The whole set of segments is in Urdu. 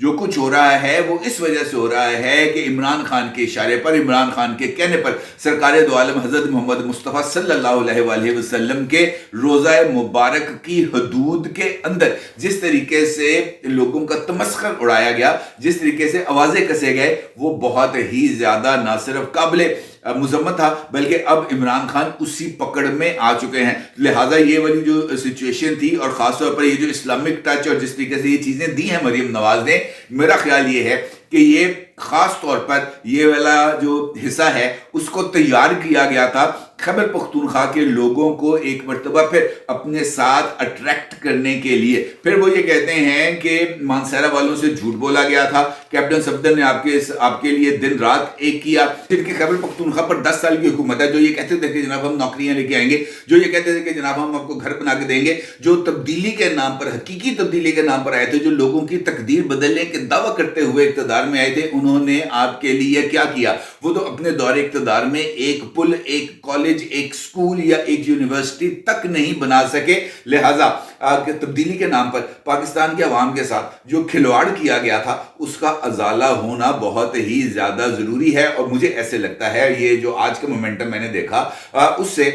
جو کچھ ہو رہا ہے وہ اس وجہ سے ہو رہا ہے کہ عمران خان کے اشارے پر، عمران خان کے کہنے پر سرکار دو عالم حضرت محمد مصطفیٰ صلی اللہ علیہ وآلہ وسلم کے روزہ مبارک کی حدود کے اندر جس طریقے سے لوگوں کا تمسخر اڑایا گیا، جس طریقے سے آوازیں کسے گئے، وہ بہت ہی زیادہ نہ صرف قابل مذمت تھا بلکہ اب عمران خان اسی پکڑ میں آ چکے ہیں۔ لہٰذا یہ والی جو سچویشن تھی اور خاص طور پر یہ جو اسلامک ٹچ اور جس طریقے سے یہ چیزیں دی ہیں مریم نواز نے، میرا خیال یہ ہے کہ یہ خاص طور پر یہ والا جو حصہ ہے اس کو تیار کیا گیا تھا خیبر پختونخوا کے لوگوں کو ایک مرتبہ پھر اپنے ساتھ اٹریکٹ کرنے کے لیے۔ پھر وہ یہ کہتے ہیں کہ مانسہرہ والوں سے جھوٹ بولا گیا تھا، کیپٹن صفدر نے آپ کے لیے دن رات ایک کیا، جن کے خیبر پختونخوا پر 10 سال کی حکومت ہے، جو یہ کہتے تھے کہ جناب ہم نوکریاں لے کے آئیں گے، جو یہ کہتے تھے کہ جناب ہم آپ کو گھر بنا کے دیں گے، جو تبدیلی کے نام پر، حقیقی تبدیلی کے نام پر آئے تھے، جو لوگوں کی تقدیر بدلنے کے دعویٰ کرتے ہوئے اقتدار میں آئے تھے، انہوں نے آپ کے لیے کیا کیا؟ وہ تو اپنے دور اقتدار میں ایک پل، ایک کالج، ایک سکول یا ایک یونیورسٹی تک نہیں بنا سکے۔ لہٰذا تبدیلی کے نام پر پاکستان کے عوام کے ساتھ جو کھلواڑ کیا گیا تھا اس کا ازالہ ہونا بہت ہی زیادہ ضروری ہے، اور مجھے ایسے لگتا ہے یہ جو آج کا مومنٹم میں نے دیکھا اس سے،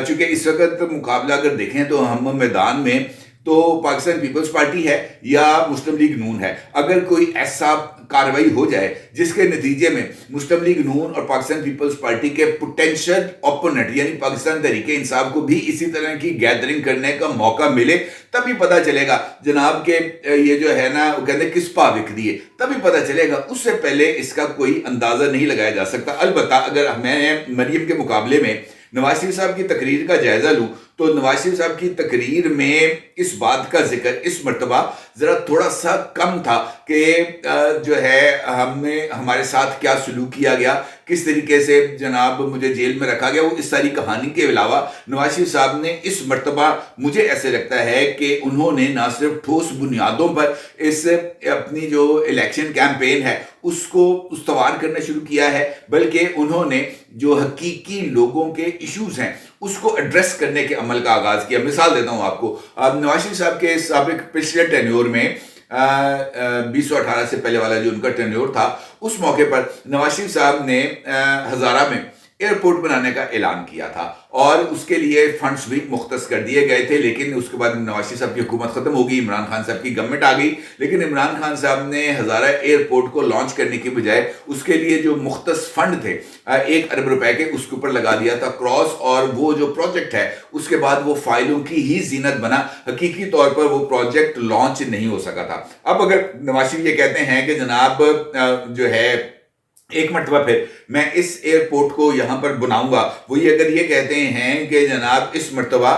چونکہ اس وقت مقابلہ اگر دیکھیں تو ہم میدان میں تو پاکستان پیپلز پارٹی ہے یا مسلم لیگ نون ہے۔ اگر کوئی ایسا کاروائی ہو جائے جس کے نتیجے میں مسلم لیگ نون اور پاکستان پیپلز پارٹی کے پوٹینشل اپوننٹ یعنی پاکستان تحریک انصاف کو بھی اسی طرح کی گیدرنگ کرنے کا موقع ملے، تبھی پتہ چلے گا جناب کہ یہ جو ہے نا وہ کہتے ہیں کس پا وک دیے، تبھی پتہ چلے گا۔ اس سے پہلے اس کا کوئی اندازہ نہیں لگایا جا سکتا۔ البتہ اگر میں مریم کے مقابلے میں نواز شریف صاحب کی تقریر کا جائزہ لوں تو نواز شریف صاحب کی تقریر میں اس بات کا ذکر اس مرتبہ ذرا تھوڑا سا کم تھا کہ جو ہے ہمارے ساتھ کیا سلوک کیا گیا، کس طریقے سے جناب مجھے جیل میں رکھا گیا۔ وہ اس ساری کہانی کے علاوہ نواز شریف صاحب نے اس مرتبہ مجھے ایسے لگتا ہے کہ انہوں نے نہ صرف ٹھوس بنیادوں پر اس اپنی جو الیکشن کیمپین ہے اس کو استوار کرنا شروع کیا ہے، بلکہ انہوں نے جو حقیقی لوگوں کے ایشوز ہیں اس کو ایڈریس کرنے کے عمل کا آغاز کیا۔ مثال دیتا ہوں آپ کو، نواز شریف صاحب کے سابق پچھلے ٹینیور میں 2018 سے پہلے والا جو ان کا ٹینیور تھا، اس موقع پر نواز شریف صاحب نے ہزارہ میں ایئرپورٹ بنانے کا اعلان کیا تھا اور اس کے لیے فنڈز بھی مختص کر دیے گئے تھے، لیکن اس کے بعد نواز شریف صاحب کی حکومت ختم ہو گئی، عمران خان صاحب کی گورنمنٹ آ گئی، لیکن عمران خان صاحب نے ہزارہ ایئرپورٹ کو لانچ کرنے کی بجائے اس کے لیے جو مختص فنڈ تھے 1 ارب روپے کے، اس کے اوپر لگا دیا تھا کراس، اور وہ جو پروجیکٹ ہے اس کے بعد وہ فائلوں کی ہی زینت بنا، حقیقی طور پر وہ پروجیکٹ لانچ نہیں ہو سکا تھا۔ اب اگر نواز شریف یہ کہتے ہیں کہ جناب جو ہے ایک مرتبہ پھر میں اس ایئرپورٹ کو یہاں پر بناؤں گا، وہی اگر یہ کہتے ہیں کہ جناب اس مرتبہ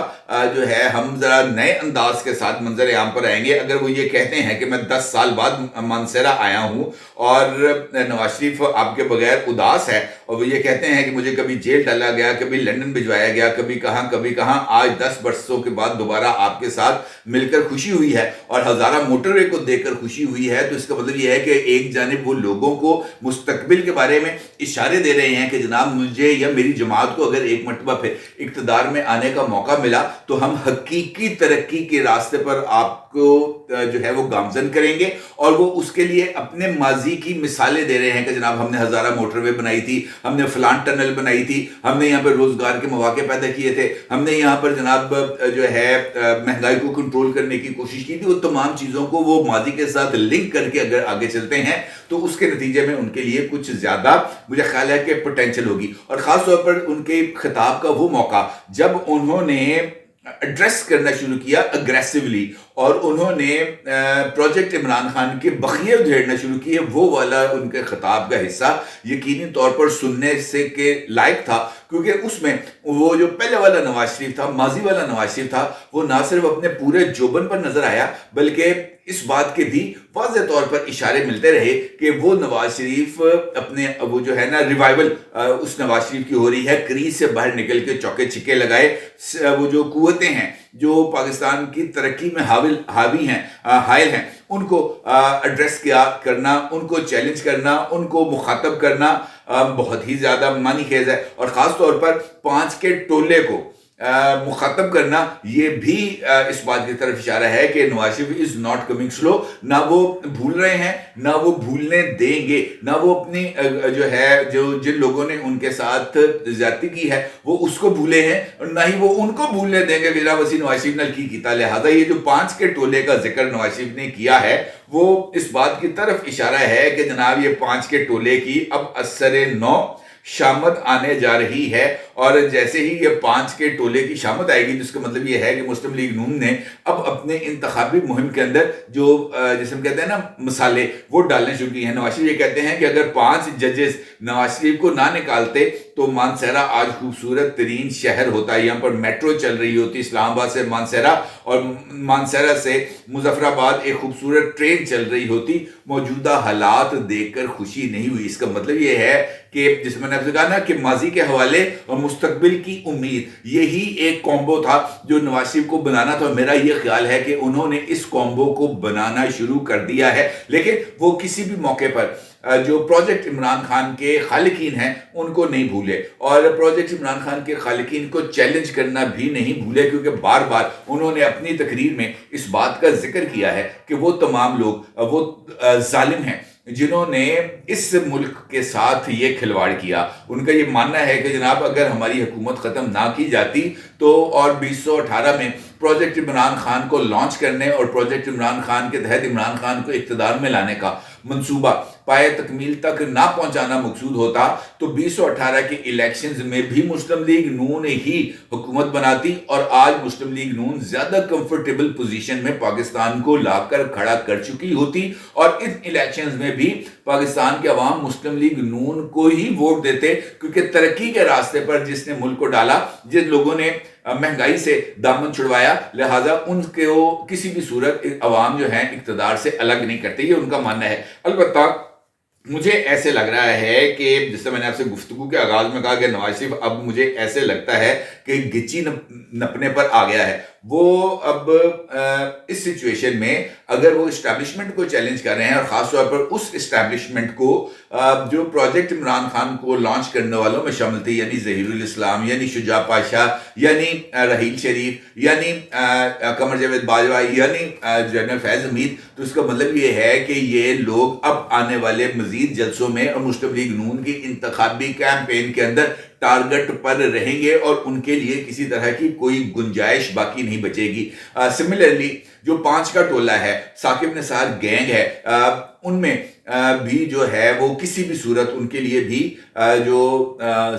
جو ہے ہم ذرا نئے انداز کے ساتھ منظر عام پر آئیں گے، اگر وہ یہ کہتے ہیں کہ میں 10 سال بعد مانسہرہ آیا ہوں اور نواز شریف آپ کے بغیر اداس ہے، اور وہ یہ کہتے ہیں کہ مجھے کبھی جیل ڈالا گیا، کبھی لندن بھجوایا گیا، کبھی کہاں، آج 10 برسوں کے بعد دوبارہ آپ کے ساتھ مل کر خوشی ہوئی ہے اور ہزارہ موٹر وے کو دیکھ کر خوشی ہوئی ہے، تو اس کا مطلب یہ ہے کہ ایک جانب وہ لوگوں کو مستقبل کے بارے میں اشارے دے رہے ہیں کہ جناب مجھے یا میری جماعت کو اگر ایک مرتبہ پھر اقتدار میں آنے کا موقع ملا تو ہم حقیقی ترقی کے راستے پر آپ کو جو ہے وہ گامزن کریں گے، اور وہ اس کے لیے اپنے ماضی کی مثالیں دے رہے ہیں کہ جناب ہم نے ہزارہ موٹر وے بنائی تھی، ہم نے فلان ٹنل بنائی تھی، ہم نے یہاں پر روزگار کے مواقع پیدا کیے تھے، ہم نے یہاں پر جناب جو ہے مہنگائی کو کنٹرول کرنے کی کوشش کی تھی۔ وہ تمام چیزوں کو وہ ماضی کے ساتھ لنک کر کے اگر آگے چلتے ہیں تو اس کے نتیجے میں ان کے لیے کچھ زیادہ مجھے خیال ہے کہ پوٹینشل ہوگی، اور خاص طور پر ان کے خطاب کا وہ موقع جب انہوں نے ایڈریس کرنا شروع کیا اگریسیولی اور انہوں نے پروجیکٹ عمران خان کے بخیے ادھیڑنا شروع کیے، وہ والا ان کے خطاب کا حصہ یقینی طور پر سننے سے کے لائق تھا، کیونکہ اس میں وہ جو پہلے والا نواز شریف تھا، ماضی والا نواز شریف تھا، وہ نہ صرف اپنے پورے جوبن پر نظر آیا بلکہ اس بات کے بھی واضح طور پر اشارے ملتے رہے کہ وہ نواز شریف اپنے وہ جو ہے نا ریوائول اس نواز شریف کی ہو رہی ہے، کریز سے باہر نکل کے چوکے چھکے لگائے، وہ جو قوتیں ہیں جو پاکستان کی ترقی میں حاوی ہیں، حائل ہیں، ان کو ایڈریس کرنا، ان کو چیلنج کرنا، ان کو مخاطب کرنا بہت ہی زیادہ معنی خیز ہے، اور خاص طور پر 5 کے ٹولے کو مخاطب کرنا یہ بھی اس بات کی طرف اشارہ ہے کہ Nawaz Sharif is not coming سلو، نہ وہ بھول رہے ہیں نہ وہ بھولنے دیں گے، نہ وہ اپنی جو ہے جن لوگوں نے ان کے ساتھ زیادتی کی ہے وہ اس کو بھولے ہیں، اور نہ ہی وہ ان کو بھولنے دیں گے کہ جناب اسی نواز شریف نے کی کیتا. لہٰذا یہ جو 5 کے ٹولے کا ذکر نواز شریف نے کیا ہے وہ اس بات کی طرف اشارہ ہے کہ جناب یہ 5 کے ٹولے کی اب اثر نو شامت آنے جا رہی ہے. اور جیسے ہی یہ 5 کے ٹولے کی شامت آئے گی جس کا مطلب یہ ہے کہ مسلم لیگ نون نے اب اپنے انتخابی مہم کے اندر جو جسے ہم کہتے ہیں نا مسالے وہ ڈالنے شروع کی ہیں. نواز شریف یہ کہتے ہیں کہ اگر 5 ججز نواز شریف کو نہ نکالتے تو مانسہرہ آج خوبصورت ترین شہر ہوتا ہے. یہاں پر میٹرو چل رہی ہوتی اسلام آباد سے مانسہرہ، اور مانسہرہ سے مظفر آباد ایک خوبصورت ٹرین چل رہی ہوتی. موجودہ حالات دیکھ کر خوشی نہیں ہوئی. اس کا مطلب یہ ہے کہ جس میں نے آپ سے کہا نا کہ ماضی کے حوالے اور مستقبل کی امید، یہی ایک کومبو تھا جو نواز شریف کو بنانا تھا. میرا یہ خیال ہے کہ انہوں نے اس کومبو کو بنانا شروع کر دیا ہے، لیکن وہ کسی بھی موقع پر جو پروجیکٹ عمران خان کے خالقین ہیں ان کو نہیں بھولے، اور پروجیکٹ عمران خان کے خالقین کو چیلنج کرنا بھی نہیں بھولے، کیونکہ بار بار انہوں نے اپنی تقریر میں اس بات کا ذکر کیا ہے کہ وہ تمام لوگ وہ ظالم ہیں جنہوں نے اس ملک کے ساتھ یہ کھلواڑ کیا. ان کا یہ ماننا ہے کہ جناب اگر ہماری حکومت ختم نہ کی جاتی تو اور 2018 میں پروجیکٹ عمران خان کو لانچ کرنے اور پروجیکٹ عمران خان کے تحت عمران خان کو اقتدار میں لانے کا منصوبہ پائے تکمیل تک نہ پہنچانا مقصود ہوتا تو 2018 کے الیکشنز میں بھی مسلم لیگ نون ہی حکومت بناتی، اور آج مسلم لیگ نون زیادہ کمفرٹیبل پوزیشن میں پاکستان کو لا کر کھڑا کر چکی ہوتی، اور ان الیکشنز میں بھی پاکستان کے عوام مسلم لیگ نون کو ہی ووٹ دیتے، کیونکہ ترقی کے راستے پر جس نے ملک کو ڈالا، جن لوگوں نے مہنگائی سے دامن چھڑوایا، لہٰذا ان کو کسی بھی صورت عوام جو ہیں اقتدار سے الگ نہیں کرتے. یہ ان کا ماننا ہے. البتہ مجھے ایسے لگ رہا ہے کہ جس سے میں نے آپ سے گفتگو کے آغاز میں کہا کہ نواز شریف اب مجھے ایسے لگتا ہے کہ گچی نپنے پر آ گیا ہے. وہ اب اس سچویشن میں اگر وہ اسٹیبلشمنٹ کو چیلنج کر رہے ہیں، اور خاص طور پر اس اسٹیبلشمنٹ کو جو پروجیکٹ عمران خان کو لانچ کرنے والوں میں شامل تھی، یعنی ظہیر الاسلام، یعنی شجاع پاشا، یعنی رحیل شریف، یعنی قمر جاوید باجوہ، یعنی جنرل فیض حمید، تو اس کا مطلب یہ ہے کہ یہ لوگ اب آنے والے مزید جلسوں میں اور مسلم لیگ نون کی انتخابی کیمپین کے اندر ٹارگٹ پر رہیں گے، اور ان کے لیے کسی طرح کی کوئی گنجائش باقی نہیں بچے گی. سملرلی جو 5 کا ٹولہ ہے، ثاقب نثار گینگ ہے، ان میں بھی جو ہے وہ کسی بھی صورت ان کے لیے بھی جو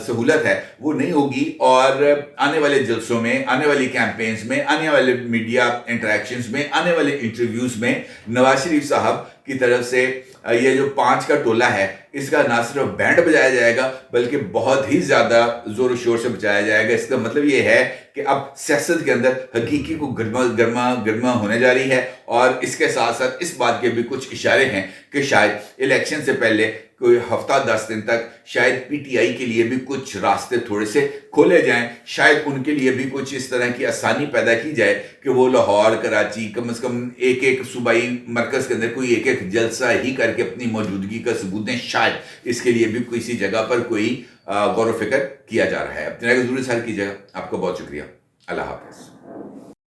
سہولت ہے وہ نہیں ہوگی، اور آنے والے جلسوں میں، آنے والی کیمپینز میں، آنے والے میڈیا انٹریکشنز میں، آنے والے انٹرویوز میں نواز شریف صاحب کی طرف سے یہ جو 5 کا ٹولہ ہے اس کا نہ صرف بینڈ بجایا جائے گا بلکہ بہت ہی زیادہ زور و شور سے بجایا جائے گا. اس کا مطلب یہ ہے کہ اب سیاست کے اندر حقیقی کو گرما ہونے جا رہی ہے، اور اس کے ساتھ ساتھ اس بات کے بھی کچھ اشارے ہیں کہ شاید الیکشن سے پہلے کوئی ہفتہ 10 دن تک شاید پی ٹی آئی کے لیے بھی کچھ راستے تھوڑے سے کھولے جائیں، شاید ان کے لیے بھی کچھ اس طرح کی آسانی پیدا کی جائے کہ وہ لاہور، کراچی، کم از کم ایک صوبائی مرکز کے اندر کوئی ایک جلسہ ہی کر کے اپنی موجودگی کا ثبوت دیں. شاید اس کے لیے بھی کسی جگہ پر کوئی غور و فکر کیا جا رہا ہے. اپنے ضروری سال کیجیے گا. آپ کو بہت شکریہ. اللہ حافظ.